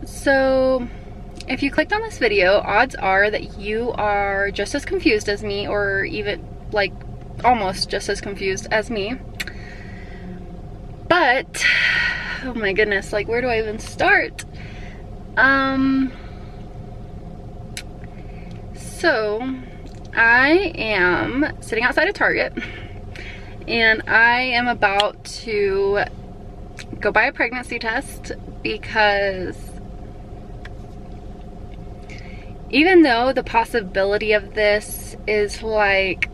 So if you clicked on this video, odds are that you are just as confused as me, or even like almost just as confused as me. But oh my goodness, like where do I even start? So I am sitting outside of Target and I am about to go buy a pregnancy test, because even though the possibility of this is like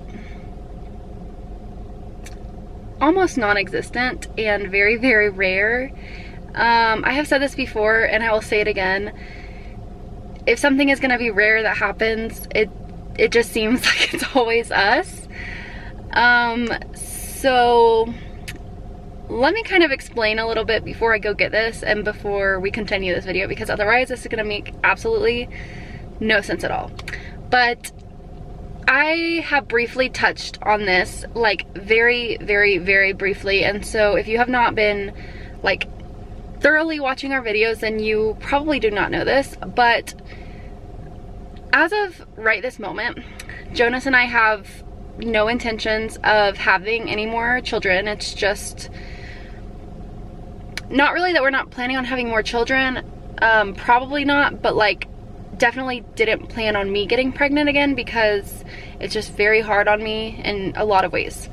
almost non-existent and very, very rare, I have said this before and I will say it again. If something is going to be rare that happens, it just seems like it's always us. So let me kind of explain a little bit before I go get this and before we continue this video, because otherwise this is going to make absolutely no sense at all. But I have briefly touched on this, like very, very, very briefly, and so if you have not been like thoroughly watching our videos, then you probably do not know this. But as of right this moment, Jonas and I have no intentions of having any more children. It's just not really that we're not planning on having more children, probably not, but like definitely didn't plan on me getting pregnant again, because it's just very hard on me in a lot of ways.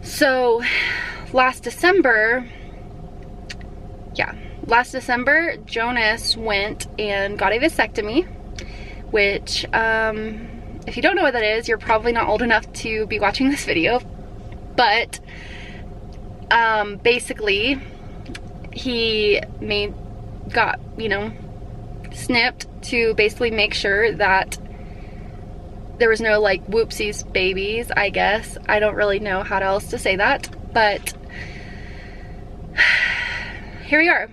So last December, Jonas went and got a vasectomy, which if you don't know what that is, you're probably not old enough to be watching this video. But basically he got, you know, snipped to basically make sure that there was no like whoopsies babies, I guess. I don't really know how else to say that, but here we are.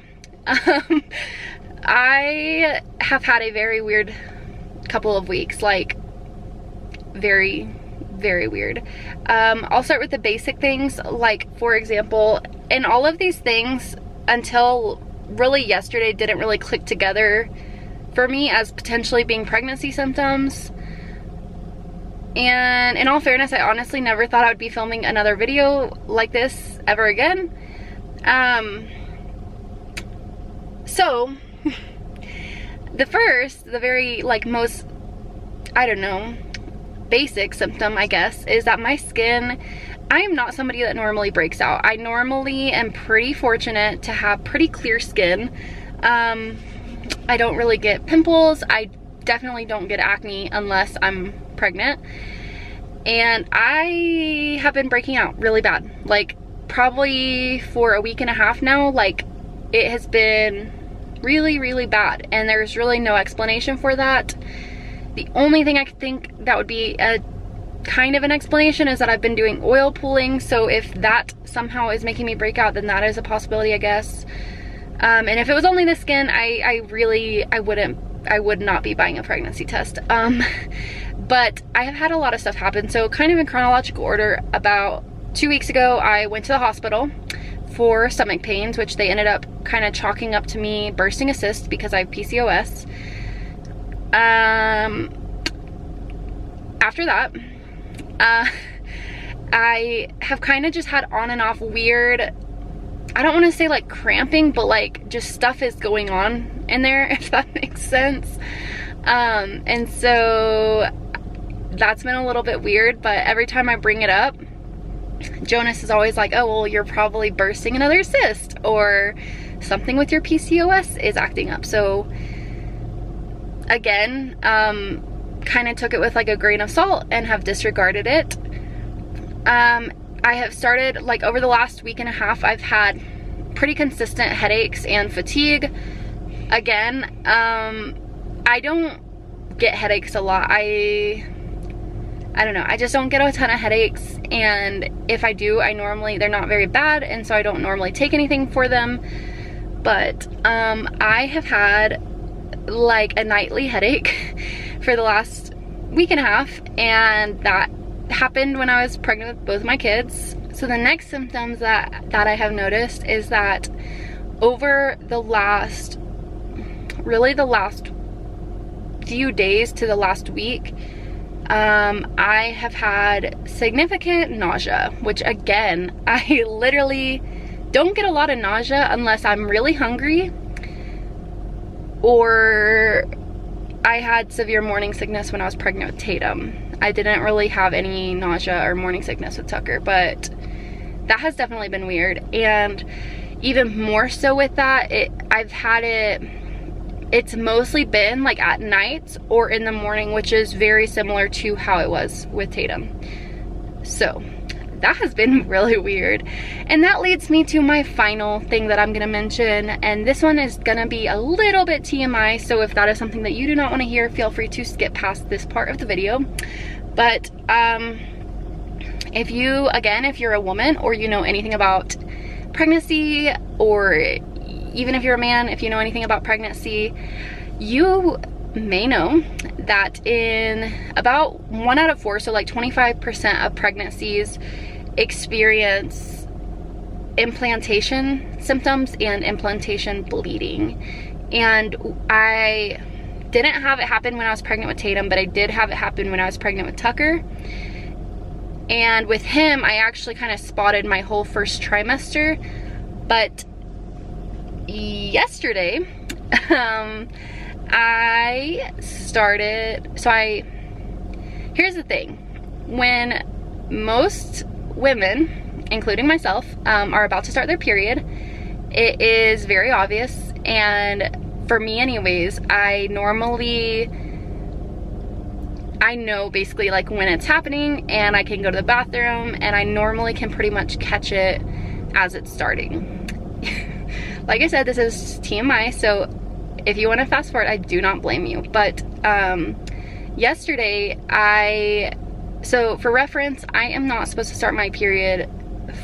I have had a very weird couple of weeks, like very, very weird. I'll start with the basic things, like for example, and all of these things until really yesterday didn't really click together for me as potentially being pregnancy symptoms. And in all fairness, I honestly never thought I would be filming another video like this ever again. So the very like most, I don't know, basic symptom, I guess, is that my skin, I am not somebody that normally breaks out. I normally am pretty fortunate to have pretty clear skin. I don't really get pimples. I definitely don't get acne unless I'm pregnant. And I have been breaking out really bad, like probably for a week and a half now. Like it has been really, really bad, and there's really no explanation for that. The only thing I could think that would be a kind of an explanation is that I've been doing oil pulling. So if that somehow is making me break out, then that is a possibility, I guess. And if it was only the skin, I would not be buying a pregnancy test. But I have had a lot of stuff happen. So kind of in chronological order, about 2 weeks ago, I went to the hospital for stomach pains, which they ended up kind of chalking up to me bursting a cyst because I have PCOS. After that, I have kind of just had on and off weird, I don't want to say like cramping, but like just stuff is going on in there, if that makes sense. And so that's been a little bit weird, but every time I bring it up, Jonas is always like, oh, well, you're probably bursting another cyst, or something with your PCOS is acting up. So again, kind of took it with like a grain of salt and have disregarded it. I have started, like over the last week and a half, I've had pretty consistent headaches and fatigue. Again, I don't get headaches a lot. I don't know, I just don't get a ton of headaches, and if I do, they're not very bad, and so I don't normally take anything for them. But I have had like a nightly headache for the last week and a half, and that happened when I was pregnant with both my kids. So the next symptoms that I have noticed is that over the last, really the last few days to the last week, I have had significant nausea, which again, I literally don't get a lot of nausea unless I'm really hungry, or I had severe morning sickness when I was pregnant with Tatum. I didn't really have any nausea or morning sickness with Tucker, but that has definitely been weird. And even more so with that, it's mostly been like at night or in the morning, which is very similar to how it was with Tatum. So that has been really weird. And that leads me to my final thing that I'm gonna mention, and this one is gonna be a little bit TMI, so if that is something that you do not want to hear, feel free to skip past this part of the video. But if you're a woman, or you know anything about pregnancy, or even if you're a man, if you know anything about pregnancy, you may know that in about 1 out of 4, so like 25% of pregnancies, experience implantation symptoms and implantation bleeding. And I didn't have it happen when I was pregnant with Tatum, but I did have it happen when I was pregnant with Tucker. And with him, I actually kind of spotted my whole first trimester. But yesterday, here's the thing. When most women, including myself, are about to start their period, it is very obvious. And for me anyways, I know basically like when it's happening, and I can go to the bathroom, and I normally can pretty much catch it as it's starting. Like I said, this is TMI, so if you want to fast forward, I do not blame you. But yesterday, so for reference, I am not supposed to start my period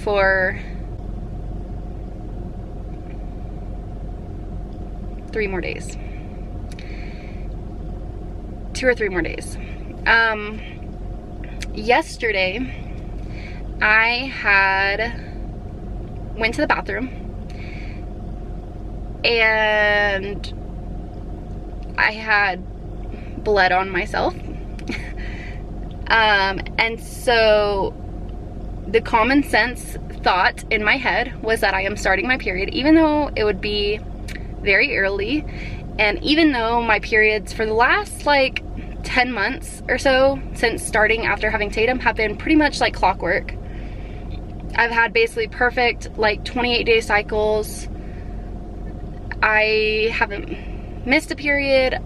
for 3 more days. 2 or 3 more days. Yesterday, I went to the bathroom, and I had bled on myself. And so the common sense thought in my head was that I am starting my period, even though it would be very early, and even though my periods for the last like 10 months or so since starting after having Tatum have been pretty much like clockwork. I've had basically perfect like 28-day cycles. I haven't missed a period.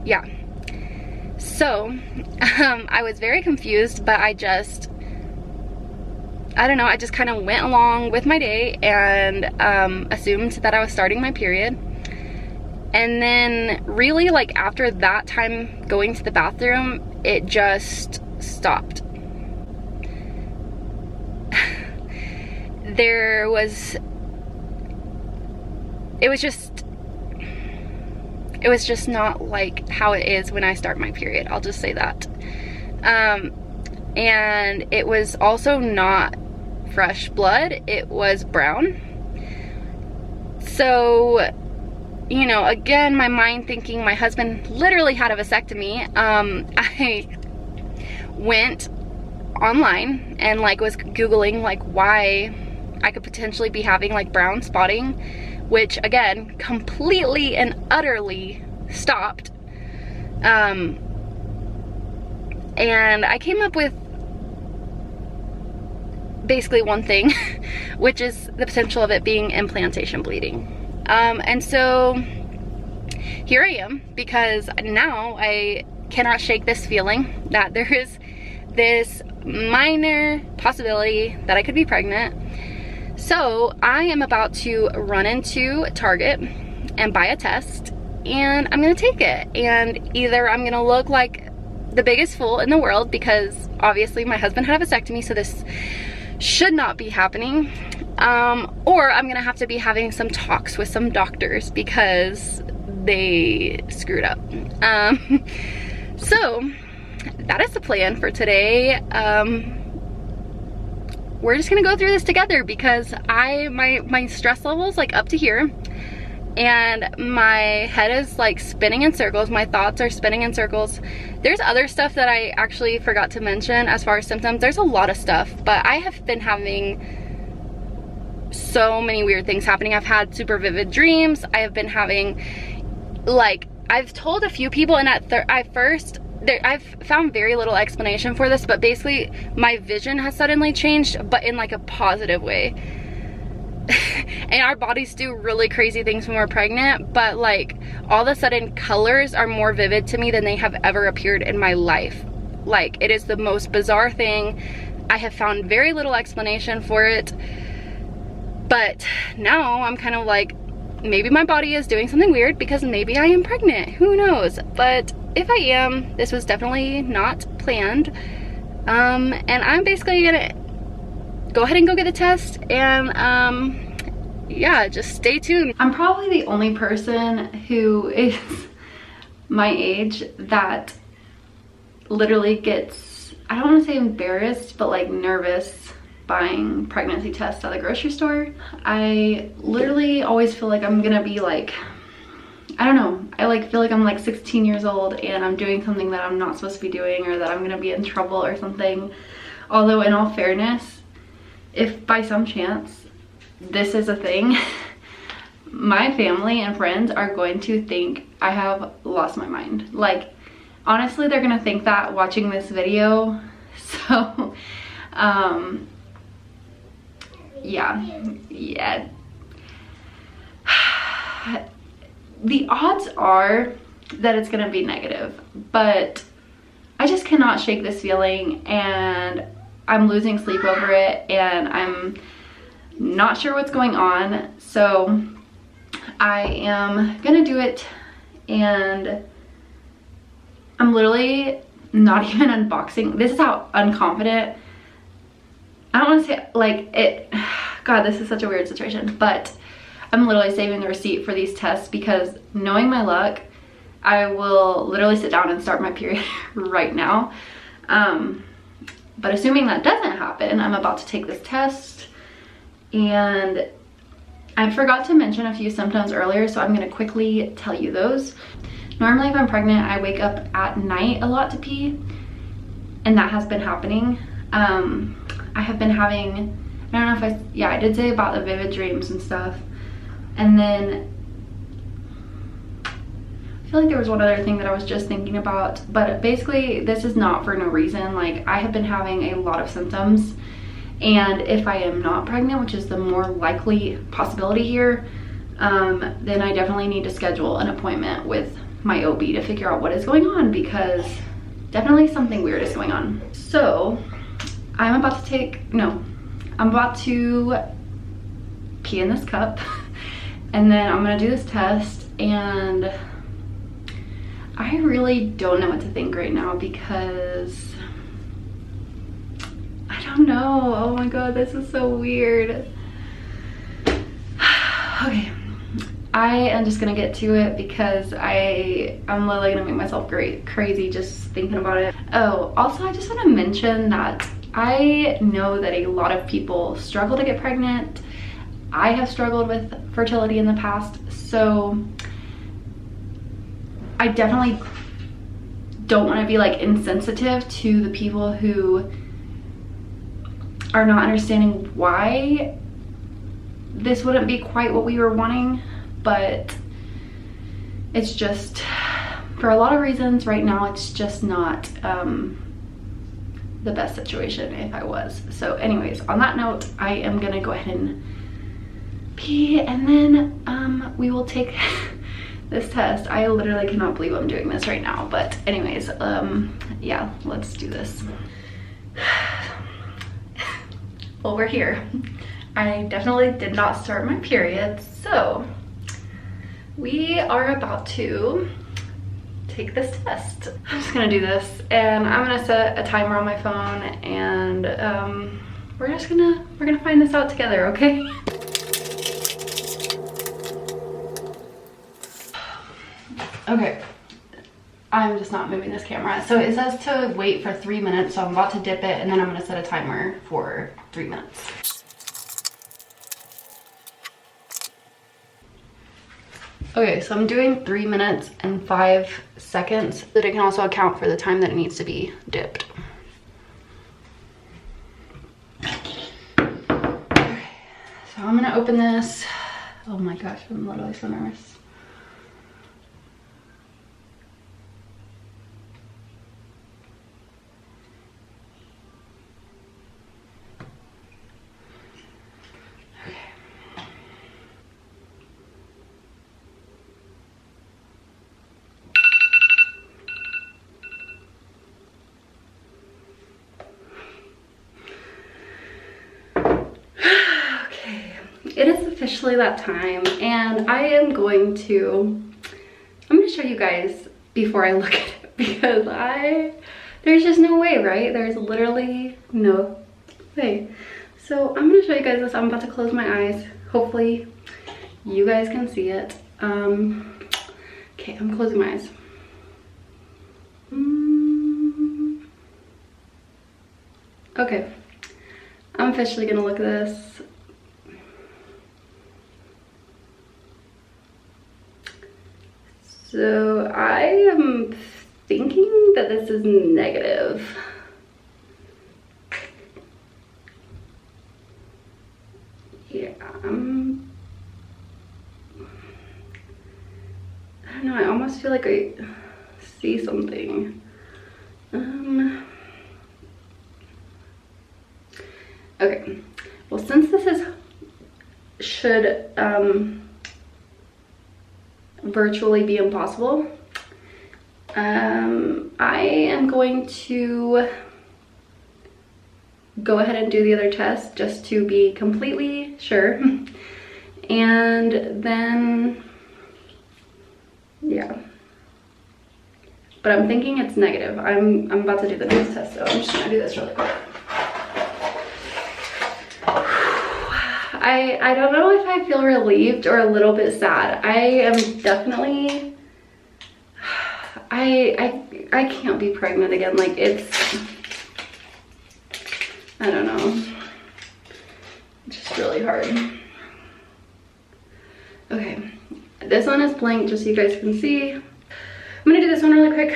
Yeah. So, I was very confused, but I just kind of went along with my day and assumed that I was starting my period. And then really like after that time going to the bathroom, it just stopped. It was just not like how it is when I start my period. I'll just say that. And it was also not fresh blood. It was brown. So, you know, again, my mind thinking my husband literally had a vasectomy. I went online and like was Googling like why I could potentially be having like brown spotting, which again, completely and utterly stopped. And I came up with basically one thing, which is the potential of it being implantation bleeding. And so here I am, because now I cannot shake this feeling that there is this minor possibility that I could be pregnant. So I am about to run into Target and buy a test, and I'm gonna take it. And either I'm gonna look like the biggest fool in the world, because obviously my husband had a vasectomy, so this should not be happening, or I'm gonna have to be having some talks with some doctors because they screwed up. So that is the plan for today. We're just gonna go through this together, because my stress level is like up to here, and my head is like spinning in circles. My thoughts are spinning in circles. There's other stuff that I actually forgot to mention as far as symptoms. There's a lot of stuff, but I have been having so many weird things happening. I've had super vivid dreams. I have been having, like, I've told a few people, and I've found very little explanation for this, but basically my vision has suddenly changed, but in like a positive way. And our bodies do really crazy things when we're pregnant, but like all of a sudden colors are more vivid to me than they have ever appeared in my life. Like, it is the most bizarre thing. I have found very little explanation for it, but now I'm kind of like, maybe my body is doing something weird, because maybe I am pregnant, who knows? But if I am, this was definitely not planned. And I'm basically gonna go ahead and go get the test, and yeah, just stay tuned. I'm probably the only person who is my age that literally gets, I don't want to say embarrassed, but like nervous buying pregnancy tests at the grocery store. I literally always feel like I'm gonna be like, I don't know, I like feel like I'm like 16 years old and I'm doing something that I'm not supposed to be doing, or that I'm gonna be in trouble or something. Although in all fairness, if by some chance this is a thing, my family and friends are going to think I have lost my mind. Like, honestly, they're gonna think that watching this video. So yeah. The odds are that it's gonna be negative, but I just cannot shake this feeling, and I'm losing sleep over it, and I'm not sure what's going on. So I am gonna do it, and I'm literally not even unboxing. This is how unconfident, I don't want to say like it, God, this is such a weird situation, but I'm literally saving the receipt for these tests, because knowing my luck, I will literally sit down and start my period right now. But assuming that doesn't happen, I'm about to take this test, and I forgot to mention a few symptoms earlier, so I'm going to quickly tell you those. Normally if I'm pregnant, I wake up at night a lot to pee, and that has been happening. I have been having, I don't know if I did say about the vivid dreams and stuff. And then I feel like there was one other thing that I was just thinking about, but basically this is not for no reason. Like, I have been having a lot of symptoms, and if I am not pregnant, which is the more likely possibility here, then I definitely need to schedule an appointment with my OB to figure out what is going on, because definitely something weird is going on. So I'm about to pee in this cup, and then I'm gonna do this test, and I really don't know what to think right now, because I don't know. Oh my god, this is so weird. Okay, I am just gonna get to it, because I'm literally gonna make myself crazy just thinking about it. Oh, also I just want to mention that I know that a lot of people struggle to get pregnant. I have struggled with fertility in the past, so I definitely don't want to be like insensitive to the people who are not understanding why this wouldn't be quite what we were wanting, but it's just, for a lot of reasons right now, it's just not the best situation if I was. So anyways, on that note, I am gonna go ahead and pee, and then we will take this test. I literally cannot believe I'm doing this right now, but anyways, yeah, let's do this. Well, we're here. I definitely did not start my period, so we are about to take this test. I'm just gonna do this, and I'm gonna set a timer on my phone, and we're gonna find this out together, okay? Okay, I'm just not moving this camera. So it says to wait for 3 minutes, so I'm about to dip it, and then I'm gonna set a timer for 3 minutes. Okay, so I'm doing 3 minutes and 5 seconds. But it can also account for the time that it needs to be dipped. Okay, so I'm gonna open this. Oh my gosh, I'm literally so nervous. It is officially that time, and I'm going to show you guys before I look at it, because there's just no way, right? There's literally no way. So I'm gonna show you guys this. I'm about to close my eyes. Hopefully you guys can see it. Okay, I'm closing my eyes. Okay, I'm officially gonna look at this. So I am thinking that this is negative. Yeah, I don't know, I almost feel like I see something. Okay, well, since this should virtually be impossible, I am going to go ahead and do the other test just to be completely sure. And then, yeah. But I'm thinking it's negative. I'm about to do the next test, so I'm just gonna do this really quick. I don't know if I feel relieved or a little bit sad. I am definitely, I can't be pregnant again. Like, it's, I don't know. It's just really hard. Okay, this one is blank just so you guys can see. I'm gonna do this one really quick,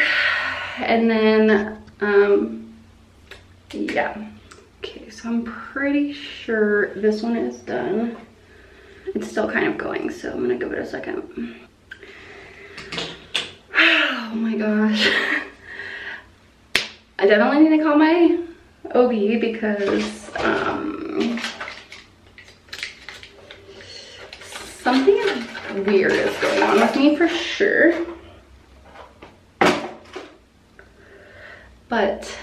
and then, yeah. Okay, so I'm pretty sure this one is done. It's still kind of going, so I'm gonna give it a second. Oh my gosh. I definitely need to call my OB because something weird is going on with me for sure. But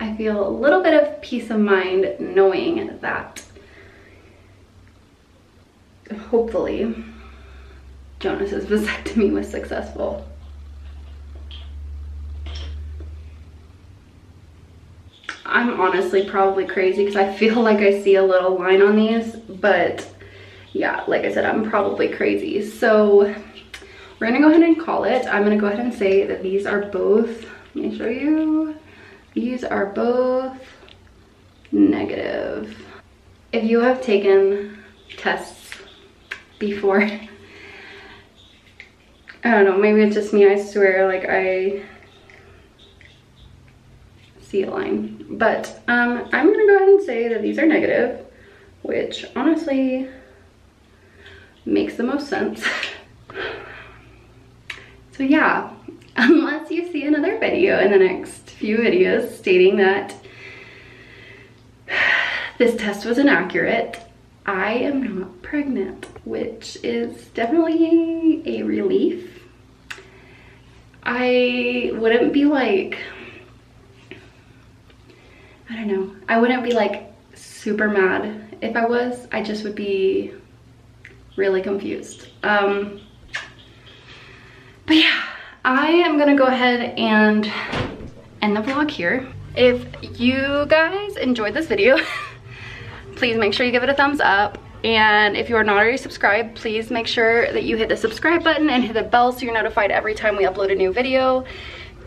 I feel a little bit of peace of mind knowing that hopefully Jonas's vasectomy was successful. I'm honestly probably crazy because I feel like I see a little line on these, but yeah, like I said, I'm probably crazy. So we're gonna go ahead and call it. I'm gonna go ahead and say that these are both, let me show you. These are both negative. If you have taken tests before, I don't know, maybe it's just me, I swear, like I see a line. But I'm gonna go ahead and say that these are negative, which honestly makes the most sense. So yeah, unless you see another video in the next few videos stating that this test was inaccurate, I am not pregnant, which is definitely a relief. I wouldn't be like, I don't know, I wouldn't be like super mad if I was. I just would be really confused. But yeah, I am gonna go ahead and end the vlog here. If you guys enjoyed this video, please make sure you give it a thumbs up. And if you are not already subscribed, please make sure that you hit the subscribe button and hit the bell so you're notified every time we upload a new video.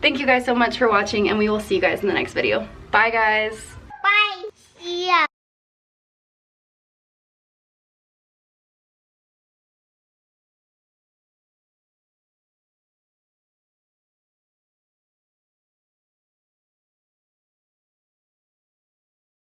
Thank you guys so much for watching, and we will see you guys in the next video. Bye guys.